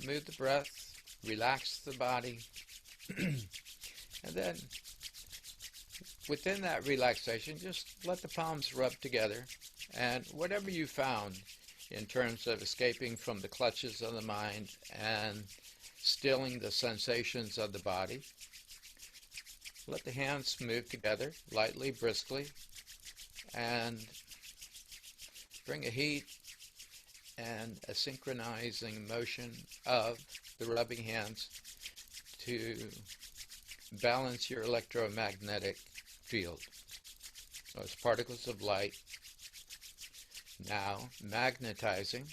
move the breath, relax the body, and then within that relaxation, just let the palms rub together, and whatever you found in terms of escaping from the clutches of the mind and stilling the sensations of the body, let the hands move together lightly, briskly, and bring a heat and a synchronizing motion of the rubbing hands to balance your electromagnetic field. Those particles of light now magnetizing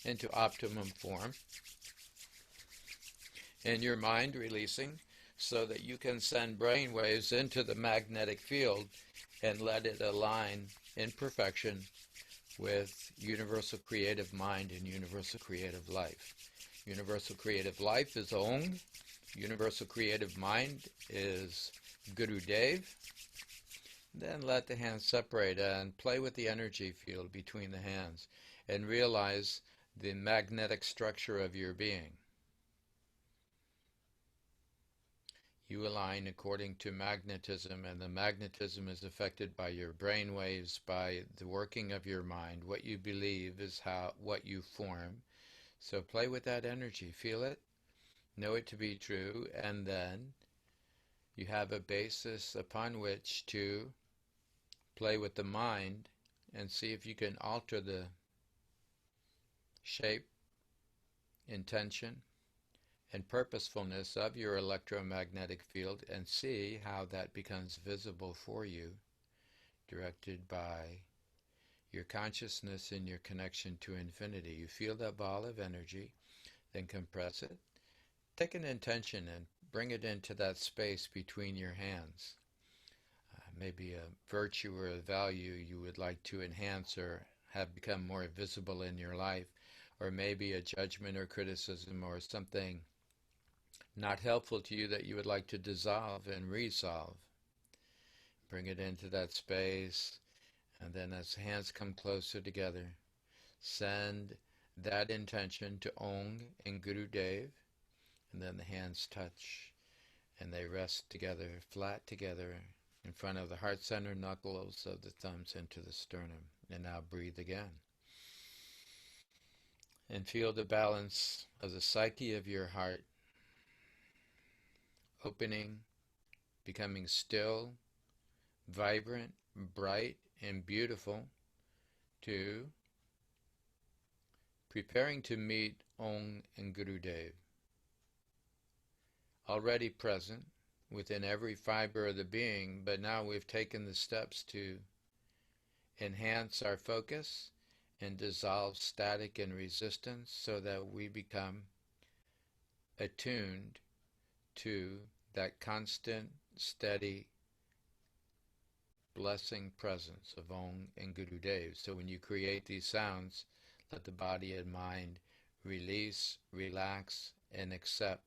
into optimum form, and your mind releasing so that you can send brain waves into the magnetic field and let it align in perfection with universal creative mind and universal creative life. Universal creative life is Om. Universal creative mind is Guru Dev. Then let the hands separate and play with the energy field between the hands and realize the magnetic structure of your being. You align according to magnetism, and the magnetism is affected by your brain waves, by the working of your mind. What you believe is what you form. So play with that energy, feel it, know it to be true, and then you have a basis upon which to play with the mind and see if you can alter the shape, intention, and purposefulness of your electromagnetic field, and see how that becomes visible for you, directed by your consciousness and your connection to infinity. You feel that ball of energy, then compress it. Take an intention and bring it into that space between your hands. Maybe a virtue or a value you would like to enhance or have become more visible in your life, or maybe a judgment or criticism or something not helpful to you that you would like to dissolve and resolve. Bring it into that space, and then as hands come closer together, send that intention to Om and Guru Dev, and then the hands touch and they rest together, flat together in front of the heart center, knuckles of the thumbs into the sternum. And now breathe again. And feel the balance of the psyche of your heart opening, becoming still, vibrant, bright, and beautiful, to preparing to meet Om and Guru Dev. Already present within every fiber of the being, but now we've taken the steps to enhance our focus and dissolve static and resistance so that we become attuned to that constant, steady, blessing presence of Om and Guru Dev. So when you create these sounds, let the body and mind release, relax, and accept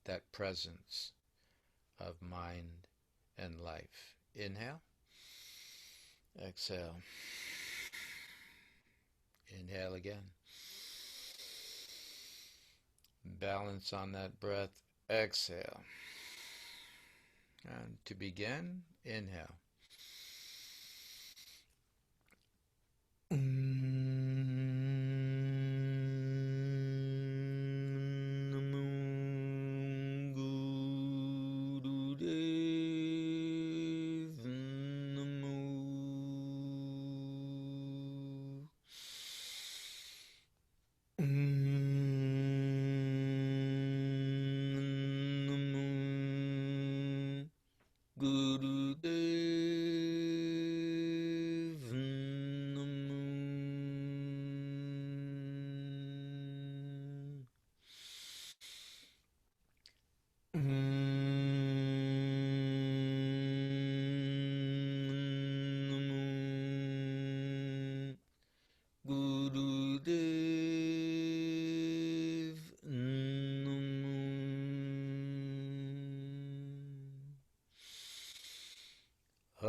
that presence of mind and life. Inhale. Exhale. Inhale again. Balance on that breath. Exhale. And to begin, inhale.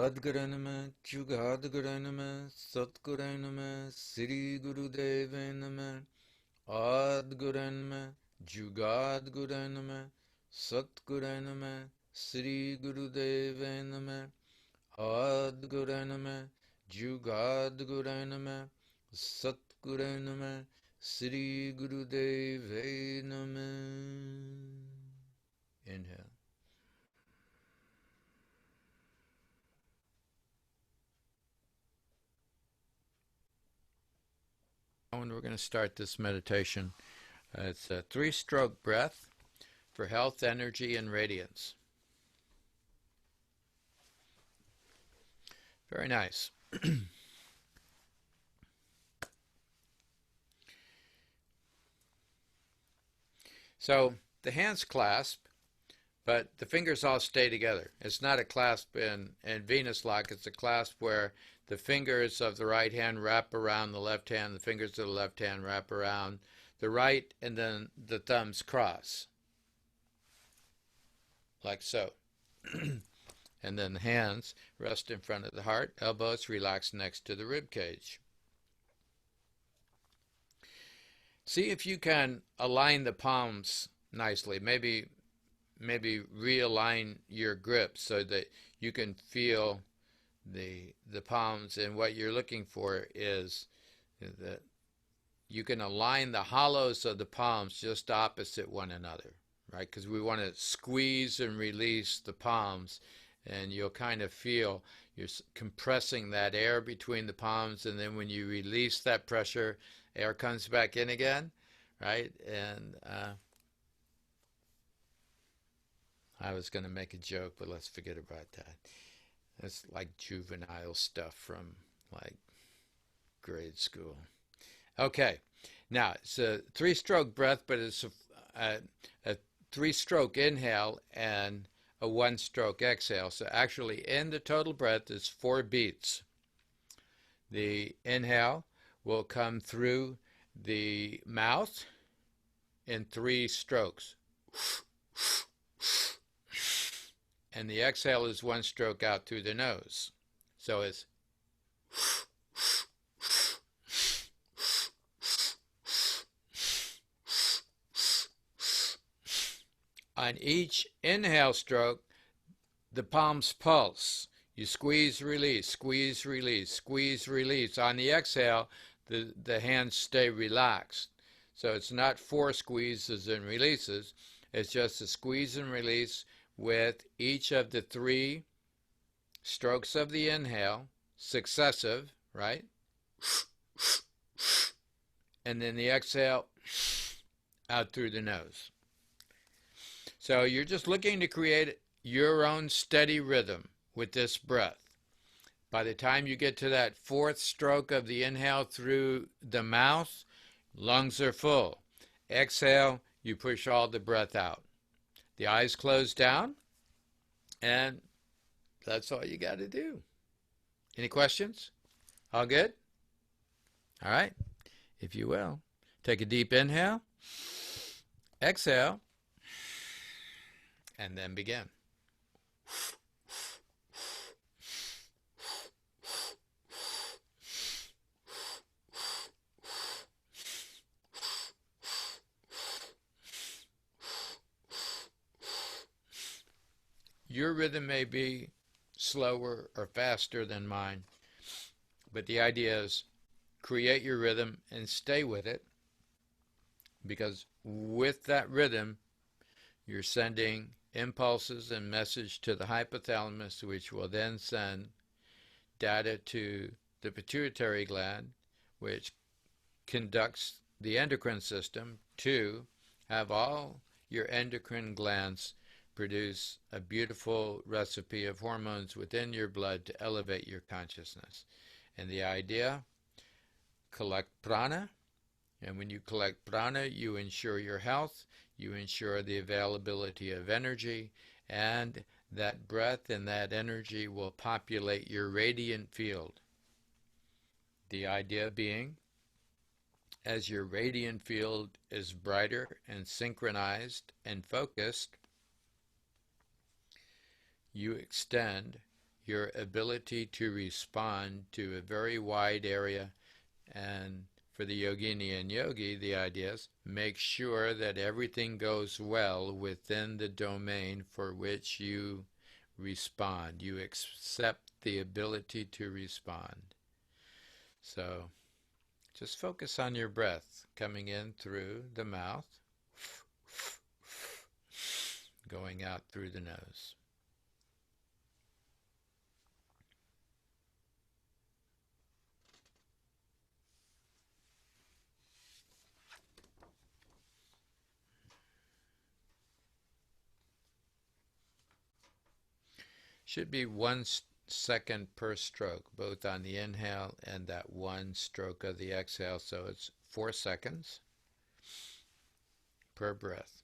Adguranama, Jugadguranama, Satguranama, Sri Gurudeva Nama, Adguranama, Jugadguranama, Satguranama, Sri Gurudevanama, Adguranama, Jugadguranama, Satguranama, Sri Gurudevanama. Inhale. And we're going to start this meditation. It's a 3-stroke breath for health, energy, and radiance. Very nice. So the hands clasp, but the fingers all stay together. It's not a clasp in Venus lock. It's a clasp where the fingers of the right hand wrap around the left hand, the fingers of the left hand wrap around the right, and then the thumbs cross, like so. And then the hands rest in front of the heart, elbows relax next to the rib cage. See if you can align the palms nicely. Maybe realign your grip so that you can feel the palms, and what you're looking for is that you can align the hollows of the palms just opposite one another, right? Because we want to squeeze and release the palms, and you'll kind of feel you're compressing that air between the palms, and then when you release that pressure, air comes back in again, right? And I was going to make a joke, but let's forget about that. It's like juvenile stuff from like grade school. Okay, now it's a 3-stroke breath, but it's a 3-stroke inhale and a 1-stroke exhale. So actually in the total breath is 4 beats. The inhale will come through the mouth in 3 strokes. And the exhale is 1 stroke out through the nose. So it's on each inhale stroke, the palms pulse. You squeeze, release, squeeze, release, squeeze, release. On the exhale, the hands stay relaxed. So it's not 4 squeezes and releases. It's just a squeeze and release with each of the 3 strokes of the inhale, successive, right? And then the exhale out through the nose. So you're just looking to create your own steady rhythm with this breath. By the time you get to that 4th stroke of the inhale through the mouth, lungs are full. Exhale, you push all the breath out. The eyes close down, and that's all you got to do. Any questions? All good? All right. If you will, take a deep inhale, exhale, and then begin. Your rhythm may be slower or faster than mine, but the idea is create your rhythm and stay with it, because with that rhythm, you're sending impulses and message to the hypothalamus, which will then send data to the pituitary gland, which conducts the endocrine system to have all your endocrine glands produce a beautiful recipe of hormones within your blood to elevate your consciousness. And the idea, collect prana, and when you collect prana, you ensure your health, you ensure the availability of energy, and that breath and that energy will populate your radiant field. The idea being, as your radiant field is brighter and synchronized and focused, you extend your ability to respond to a very wide area and For the yogini and yogi, the idea is make sure that everything goes well within the domain for which you respond. You accept the ability to respond. So just focus on your breath coming in through the mouth, going out through the nose. Should be 1 second per stroke, both on the inhale and that one stroke of the exhale. So it's 4 seconds per breath.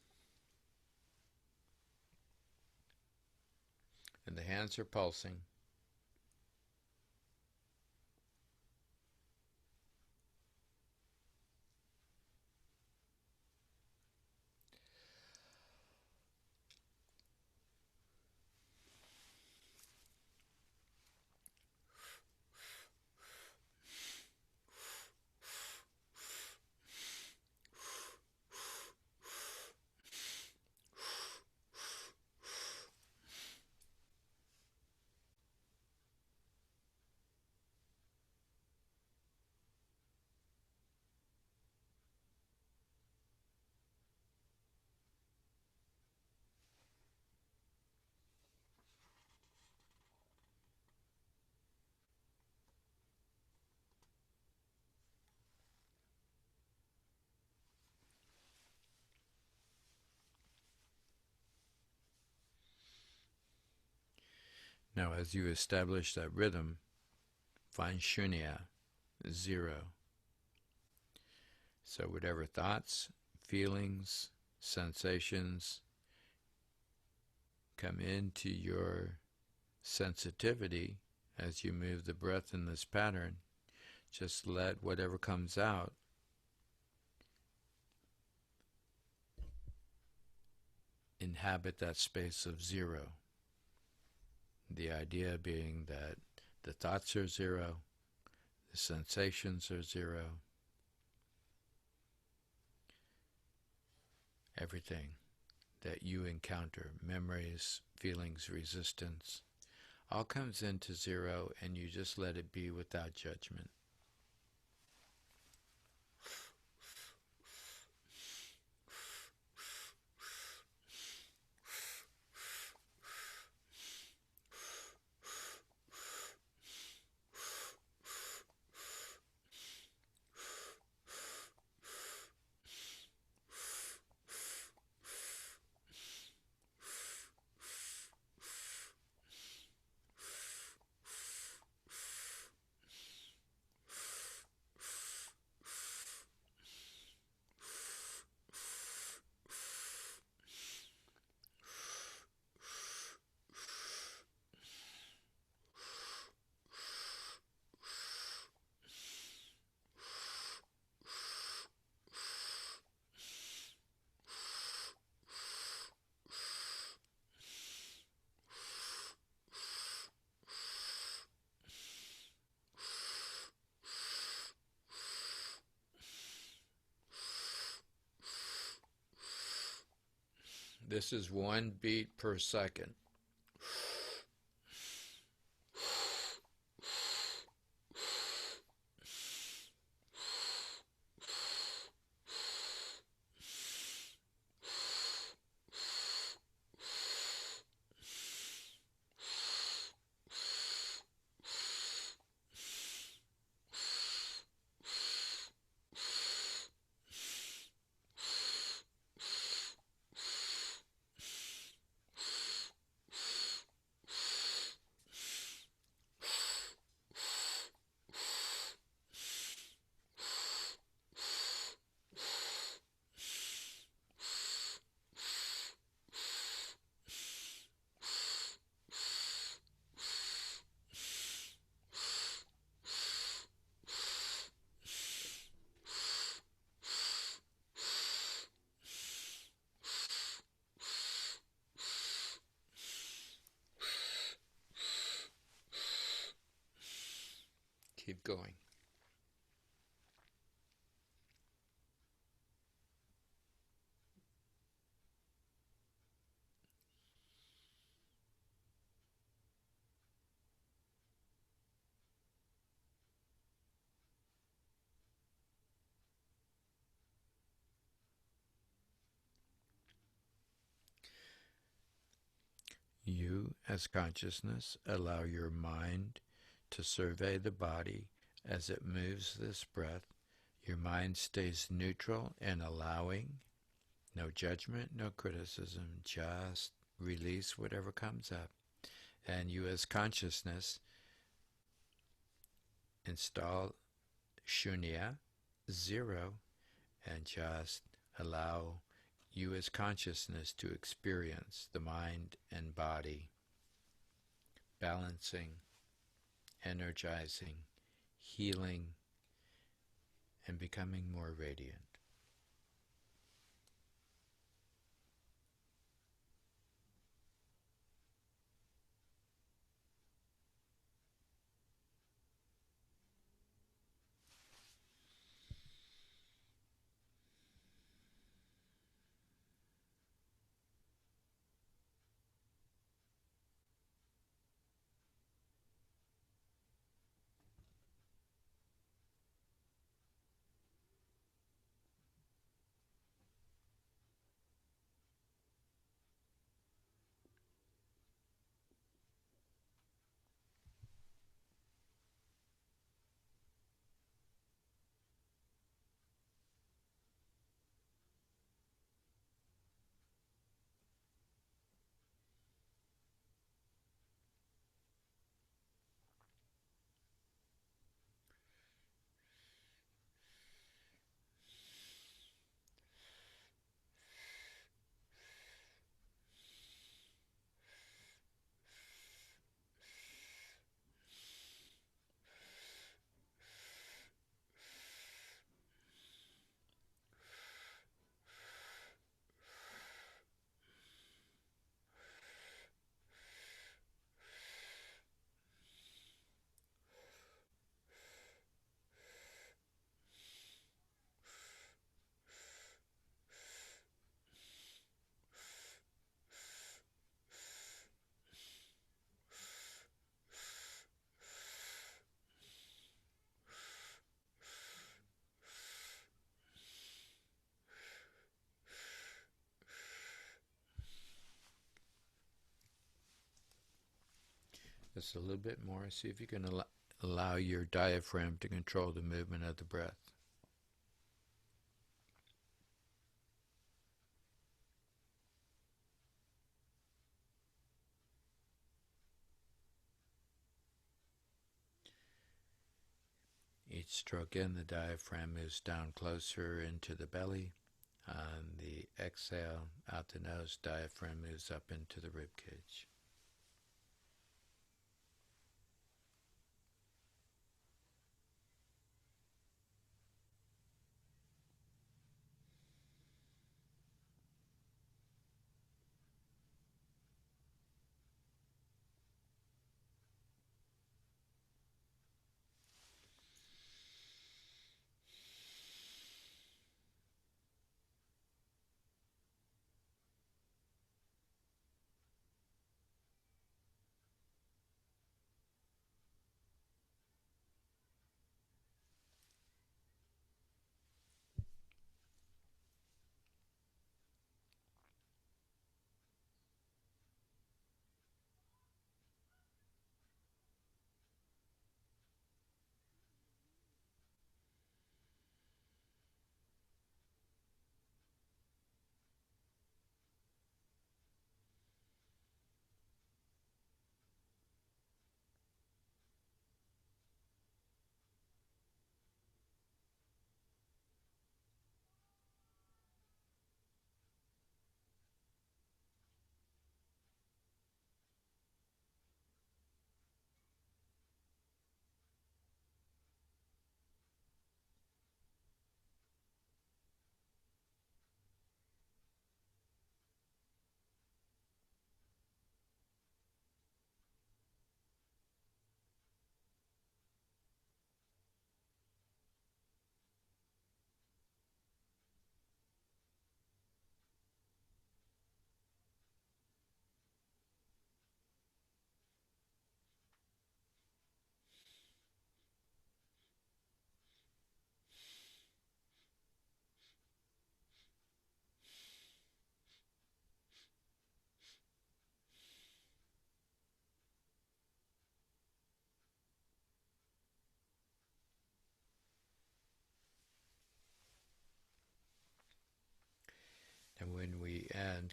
And the hands are pulsing. Now, as you establish that rhythm, find shunya, 0. So whatever thoughts, feelings, sensations come into your sensitivity as you move the breath in this pattern, just let whatever comes out inhabit that space of 0. The idea being that the thoughts are 0, the sensations are 0, everything that you encounter, memories, feelings, resistance, all comes into 0, and you just let it be without judgment. This is 1 beat per second. Keep going. As consciousness, allow your mind to survey the body as it moves this breath. Your mind stays neutral and allowing. No judgment, no criticism, just release whatever comes up. And you as consciousness install shunya, zero, and just allow you as consciousness to experience the mind and body balancing, energizing, healing, and becoming more radiant. Just a little bit more. See if you can allow your diaphragm to control the movement of the breath. Each stroke in, the diaphragm moves down closer into the belly. On the exhale, out the nose, diaphragm moves up into the rib cage.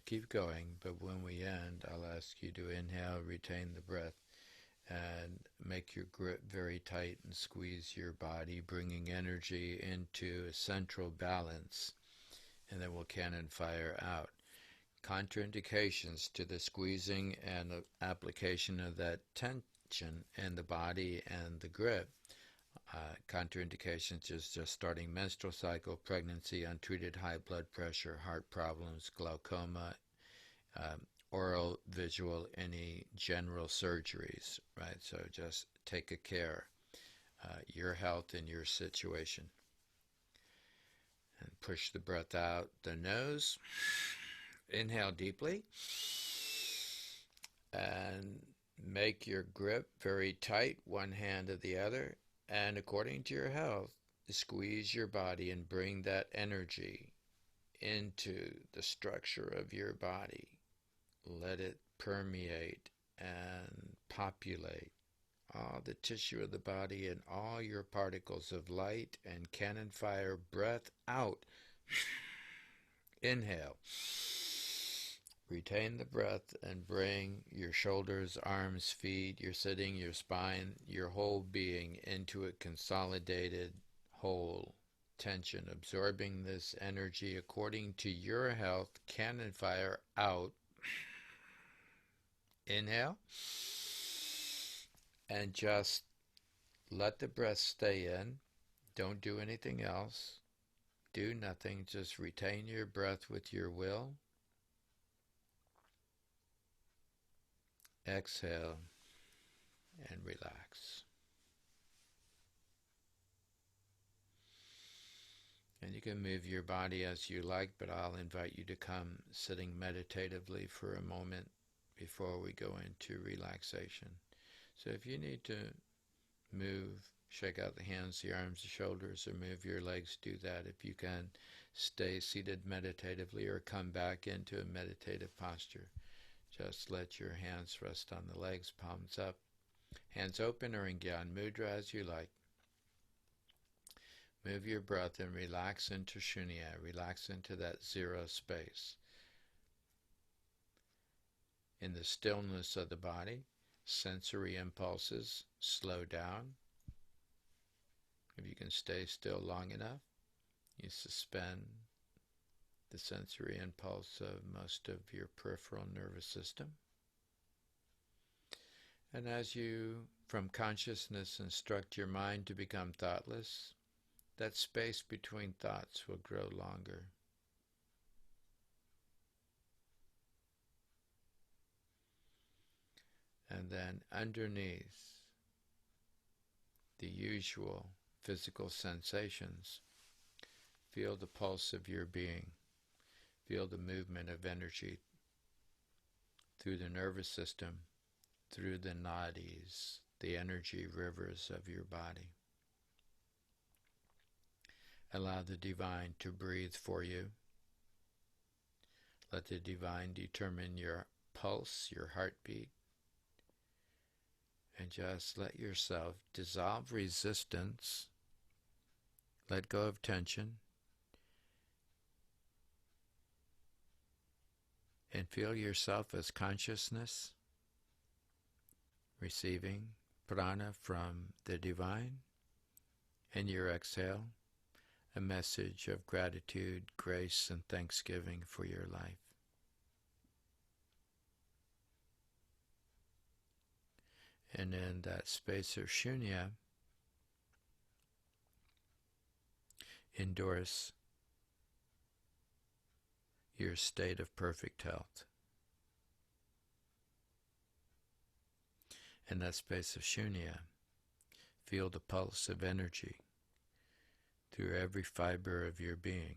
keep going, but when we end, I'll ask you to inhale, retain the breath, and make your grip very tight and squeeze your body, bringing energy into a central balance, and then we'll cannon fire out. Contraindications to the squeezing and application of that tension in the body and the grip. Contraindications is just starting menstrual cycle, pregnancy, untreated high blood pressure, heart problems, glaucoma, oral, visual, any general surgeries, right? So just take a care, your health and your situation. And push the breath out the nose. Inhale deeply. And make your grip very tight, one hand to the other. And according to your health, squeeze your body and bring that energy into the structure of your body. Let it permeate and populate all the tissue of the body and all your particles of light, and cannon fire breath out. Inhale. Retain the breath and bring your shoulders, arms, feet, your sitting, your spine, your whole being into a consolidated whole tension, absorbing this energy according to your health. Cannon fire out. Inhale. And just let the breath stay in. Don't do anything else. Do nothing. Just retain your breath with your will. Exhale and relax. And you can move your body as you like, but I'll invite you to come sitting meditatively for a moment before we go into relaxation. So if you need to move, shake out the hands, the arms, the shoulders, or move your legs, do that. If you can, stay seated meditatively or come back into a meditative posture. Just let your hands rest on the legs, palms up, hands open or in Gyan Mudra as you like. Move your breath and relax into Shunya, relax into that zero space. In the stillness of the body, sensory impulses slow down. If you can stay still long enough, you suspend the sensory impulse of most of your peripheral nervous system. And as you, from consciousness, instruct your mind to become thoughtless, that space between thoughts will grow longer. And then underneath the usual physical sensations, feel the pulse of your being. Feel the movement of energy through the nervous system, through the nadis, the energy rivers of your body. Allow the divine to breathe for you. Let the divine determine your pulse, your heartbeat. And just let yourself dissolve resistance. Let go of tension. And feel yourself as consciousness, receiving prana from the divine. And your exhale, a message of gratitude, grace, and thanksgiving for your life. And in that space of Shunya, endorse your state of perfect health. In that space of Shunya, feel the pulse of energy through every fiber of your being.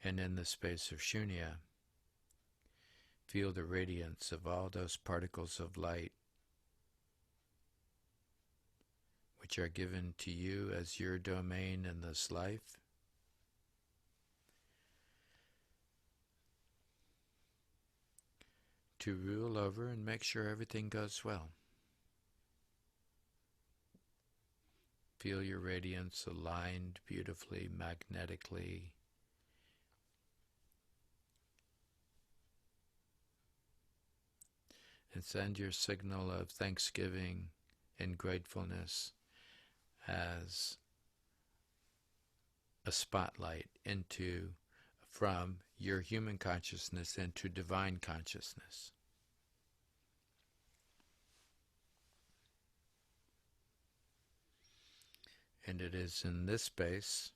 And in the space of Shunya, feel the radiance of all those particles of light which are given to you as your domain in this life. To rule over and make sure everything goes well. Feel your radiance aligned beautifully, magnetically. And send your signal of thanksgiving and gratefulness as a spotlight from your human consciousness into divine consciousness. And it is in this space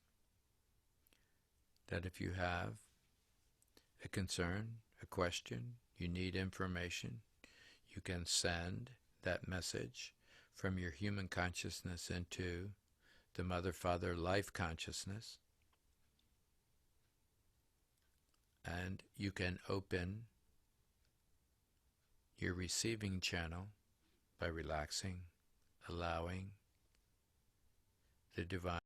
that if you have a concern, a question, you need information, you can send that message from your human consciousness into the Mother, Father, Life consciousness. And you can open your receiving channel by relaxing, allowing the divine